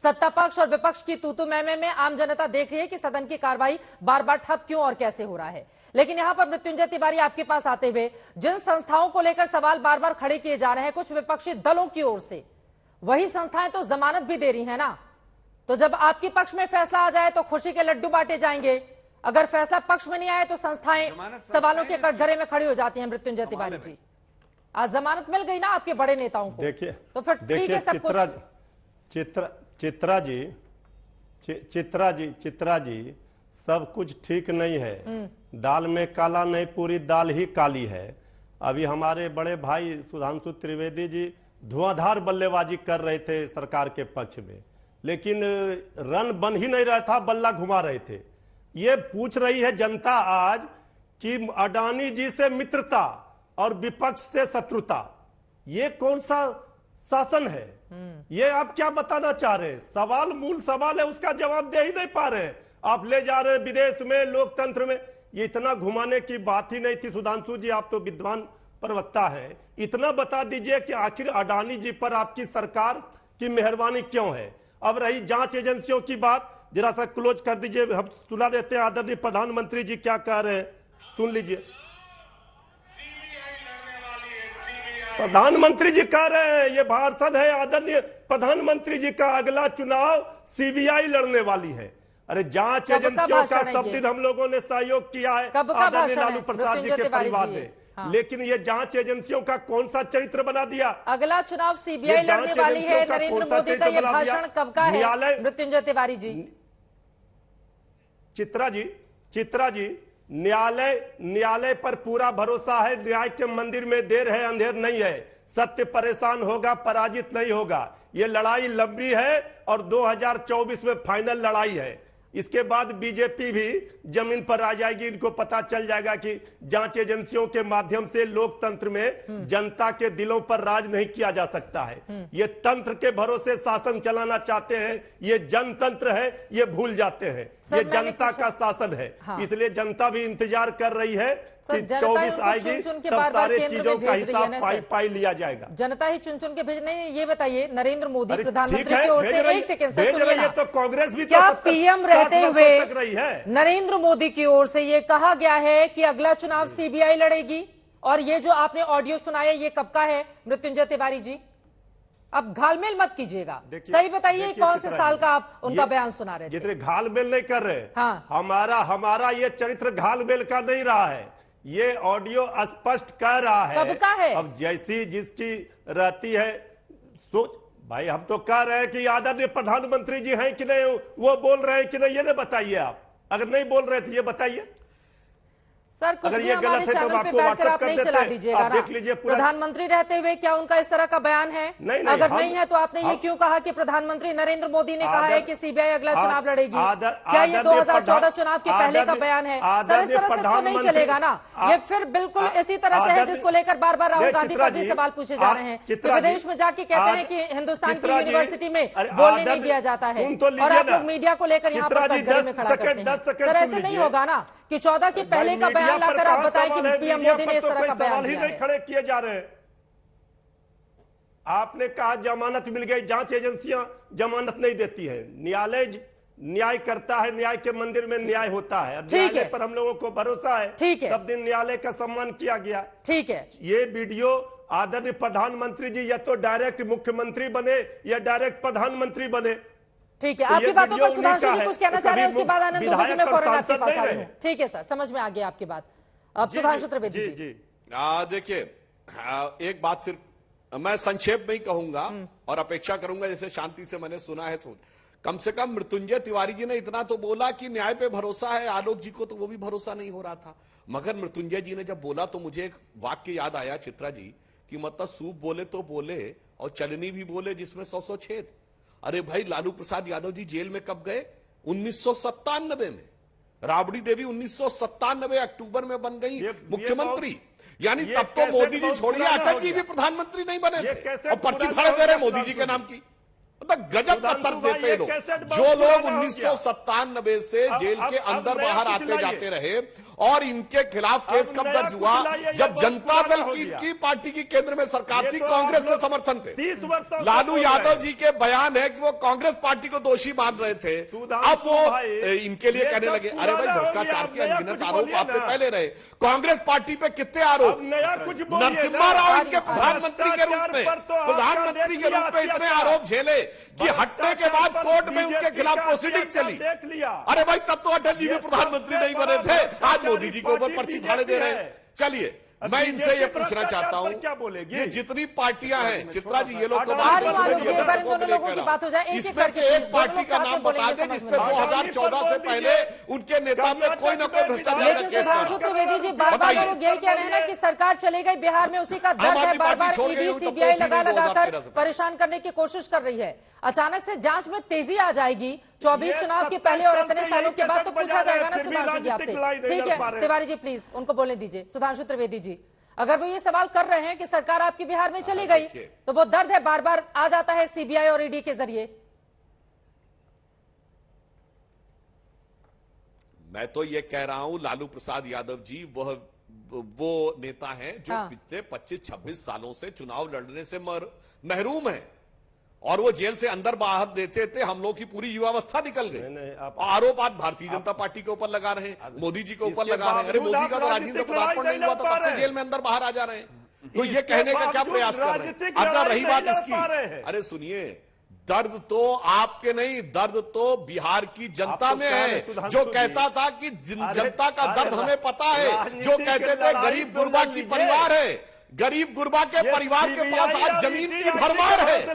सत्ता पक्ष और विपक्ष की तूतू मैमे में आम जनता देख रही है कि सदन की कार्रवाई बार बार ठप क्यों और कैसे हो रहा है। लेकिन यहां पर मृत्युंजय तिवारी आपके पास आते हुए जिन संस्थाओं को लेकर सवाल बार बार खड़े किए जा रहे हैं कुछ विपक्षी दलों की ओर से, वही संस्थाएं तो जमानत भी दे रही है ना। तो जब आपके पक्ष में फैसला आ जाए तो खुशी के लड्डू बांटे जाएंगे, अगर फैसला पक्ष में नहीं आए तो संस्थाएं सवालों के कटघरे में खड़ी हो जाती हैं। मृत्युंजय तिवारी जी, आज जमानत मिल गई ना आपके बड़े नेताओं को, देखिए तो फिर ठीक है सब कुछ। चित्रा जी सब कुछ ठीक नहीं है। दाल में काला नहीं, पूरी दाल ही काली है। अभी हमारे बड़े भाई सुधांशु त्रिवेदी जी धुआंधार बल्लेबाजी कर रहे थे सरकार के पक्ष में, लेकिन रन बन ही नहीं रहा था, बल्ला घुमा रहे थे। ये पूछ रही है जनता आज कि अडानी जी से मित्रता और विपक्ष से शत्रुता, ये कौन सा शासन है? ये आप क्या बताना चाह रहे हैं? सवाल मूल सवाल है, उसका जवाब दे ही नहीं पा रहे हैं। आप ले जा रहे हैं विदेश में, लोकतंत्र में। ये इतना घुमाने की बात ही नहीं थी। सुधांशु जी, आप तो विद्वान प्रवक्ता है, इतना बता दीजिए कि आखिर अडानी जी पर आपकी सरकार की मेहरबानी क्यों है। अब रही जांच एजेंसियों की बात, जरा सा क्लोज कर दीजिए, हम सुना देते हैं आदरणीय प्रधानमंत्री जी क्या कह रहे हैं, सुन लीजिए। प्रधानमंत्री जी कह रहे हैं, ये भाषण है आदरणीय प्रधानमंत्री जी का, अगला चुनाव सीबीआई लड़ने वाली है। अरे जांच एजेंसियों का सब दिन हम लोगों ने सहयोग किया है आदरणीय लालू प्रसाद जी के परिवार ने, लेकिन ये जांच एजेंसियों का कौन सा चरित्र बना दिया? अगला चुनाव सीबीआई लड़ने वाली है। नरेंद्र मोदी का ये भाषण कब का है मृत्युंजय तिवारी जी? चित्रा जी, न्यायालय पर पूरा भरोसा है। न्याय के मंदिर में देर है अंधेर नहीं है। सत्य परेशान होगा, पराजित नहीं होगा। ये लड़ाई लंबी है और 2024 में फाइनल लड़ाई है। इसके बाद बीजेपी भी जमीन पर आ जाएगी। इनको पता चल जाएगा कि जांच एजेंसियों के माध्यम से लोकतंत्र में जनता के दिलों पर राज नहीं किया जा सकता है। ये तंत्र के भरोसे शासन चलाना चाहते हैं, ये जनतंत्र है, ये भूल जाते हैं। ये जनता का शासन है। इसलिए जनता भी इंतजार कर रही है कि 24 आएगी, तब सारे चीजों का हिसाब पाई लिया जाएगा। जनता ही चुन चुन के भेज नहीं। ये बताइए, नरेंद्र मोदी प्रधानमंत्री की ओर से, एक सेकंड सर सुनिए ना, तो कांग्रेस भी क्या पीएम रहते हुए नरेंद्र मोदी की ओर से ये कहा गया है कि अगला चुनाव सीबीआई लड़ेगी? और ये जो आपने ऑडियो सुनाया ये कब का है मृत्युंजय तिवारी जी? अब घालमेल मत कीजिएगा, सही बताइए कौन से साल का आप उनका बयान सुना रहे थे? जितने घालमेल नहीं कर रहे। हाँ, हमारा ये चरित्र घालमेल का नहीं रहा है। ये ऑडियो स्पष्ट कह रहा है। कब का है? अब जैसी जिसकी रहती है सोच। भाई हम तो कह रहे हैं कि आदरणीय प्रधानमंत्री जी हैं कि नहीं, वो बोल रहे हैं कि नहीं, ये नहीं बताइए आप। अगर नहीं बोल रहे थे ये बताइए सर। कुछ भी हमारे चैनल पे बैठकर आप नहीं चला दीजिएगा ना। देख लीजिए, प्रधानमंत्री रहते हुए क्या उनका इस तरह का बयान है? अगर नहीं है तो आपने ये क्यों कहा कि प्रधानमंत्री नरेंद्र मोदी ने कहा है कि सीबीआई अगला चुनाव लड़ेगी? क्या ये 2014 चुनाव के पहले का बयान है? सर इस तरह से तो नहीं चलेगा ना। ये फिर बिल्कुल इसी तरह से है जिसको लेकर बार बार राहुल गांधी पर भी सवाल पूछे जा रहे हैं। विदेश में जाके कहते हैं कि हिंदुस्तान की यूनिवर्सिटी में बोलने नहीं दिया जाता है, और आप लोग मीडिया को लेकर यहाँ पर कटघरे में खड़ा करते हैं। सर ऐसे नहीं होगा ना कि 14 के पहले का बयान लाकर आप बताएं कि पीएम मोदी ने इस तरह का बयान ही नहीं खड़े किए जा रहे हैं। आपने कहा जमानत मिल गई, जांच एजेंसियां जमानत नहीं देती है। न्यायालय न्याय करता है, न्याय के मंदिर में न्याय होता है। न्यायालय पर हम लोगों को भरोसा है। ठीक है, सब दिन न्यायालय का सम्मान किया गया। ठीक है। ये वीडियो आदरणीय प्रधानमंत्री जी या तो डायरेक्ट मुख्यमंत्री बने या डायरेक्ट प्रधानमंत्री बने। ठीक है, आपकी बातों पर सुधांशु जी कुछ कहना चाह रहे हैं, उसके बाद आनंद दुबे जी मैं फौरन आपके पास आ रही हूं। ठीक है सर, समझ में आ गया आपकी बात। अब सुधांशु त्रिवेदी जी। देखिए, एक बात सिर्फ मैं संक्षेप में ही कहूंगा और अपेक्षा करूंगा, जैसे शांति से मैंने सुना है तो कम से कम मृत्युंजय तिवारी जी ने इतना तो बोला कि न्याय पे भरोसा है। आलोक जी को तो वो भी भरोसा नहीं हो रहा था, मगर मृत्युंजय जी ने जब बोला तो मुझे एक वाक्य याद आया चित्रा जी, कि मतलब सूप बोले तो बोले और चलनी भी बोले जिसमें 100 छेद। अरे भाई, लालू प्रसाद यादव जी जेल में कब गए? 1997 में। राबड़ी देवी 1997 अक्टूबर में बन गई मुख्यमंत्री। यानी तब तो मोदी जी छोड़िए, अटल जी भी प्रधानमंत्री नहीं बने थे और पर्ची फाड़ दे रहे मोदी जी के नाम की। मतलब गजब का तर्क देते लोग। जो लोग 1997 से जेल के अंदर बाहर आते जाते रहे और इनके खिलाफ केस कब दर्ज हुआ, जब जनता दल की पार्टी की केंद्र में सरकार थी, कांग्रेस से समर्थन थे। लालू यादव जी के बयान है कि वो कांग्रेस पार्टी को दोषी मान रहे थे, अब वो इनके लिए कहने लगे अरे भाई भ्रष्टाचार के अनगिनत आरोप आप पे पहले रहे। कांग्रेस पार्टी पे कितने आरोप, नरसिम्हा राव इनके प्रधानमंत्री के रूप में इतने आरोप झेले कि हटने के बाद कोर्ट में उनके खिलाफ प्रोसीडिंग चली। अरे भाई तब तो अटल जी भी प्रधानमंत्री नहीं बने थे, आज मोदी जी के ऊपर पर्ची फाड़े दे रहे हैं। चलिए मैं इनसे ये पूछना चाहता हूँ, ये जितनी पार्टियां हैं, चित्रा जी ये लोग तो बात इसमें से एक पार्टी का नाम बता दें जिसपे 2014 से पहले उनके नेता पे कोई ना कोई भ्रष्टाचार का केस सुधांशु त्रिवेदी जी बार-बार लोग यही कह रहे हैं ना कि सरकार चले गई, बिहार में उसी का दर्द है, बार-बार ईडी सीबीआई लगाकर परेशान करने की कोशिश कर रही है। अचानक से जांच में तेजी आ जाएगी 24 चुनाव के पहले और इतने सालों के बाद, तो पूछा जाएगा ना सुधांशु जी आपसे। ठीक है तिवारी जी प्लीज उनको बोलने दीजिए। सुधांशु त्रिवेदी जी अगर वो ये सवाल कर रहे हैं कि सरकार आपकी बिहार में चली गई, तो वो दर्द है बार बार आ जाता है सीबीआई और ईडी के जरिए। मैं तो ये कह रहा हूं लालू प्रसाद यादव जी वो नेता हैं जो पिछले 25-26 सालों से चुनाव लड़ने से महरूम है और वो जेल से अंदर बाहर देते थे, हम लोग की पूरी युवावस्था निकल गई। आरोप आज भारतीय जनता पार्टी के ऊपर लगा रहे हैं, मोदी जी के ऊपर लगा रहे हैं। अरे मोदी का तो राजनीति में पदार्पण नहीं हुआ था, तब से जेल में अंदर बाहर आ जा रहे हैं, तो ये कहने का क्या प्रयास कर रहे हैं? अच्छा रही बात इसकी, अरे सुनिए, दर्द तो आपके नहीं, दर्द तो बिहार की जनता में है। जो कहता था कि जनता का दर्द हमें पता है, जो कहते थे गरीब गुरबा की परिवार है, गरीब गुरबा के परिवार के पास आज जमीन की भरमार है।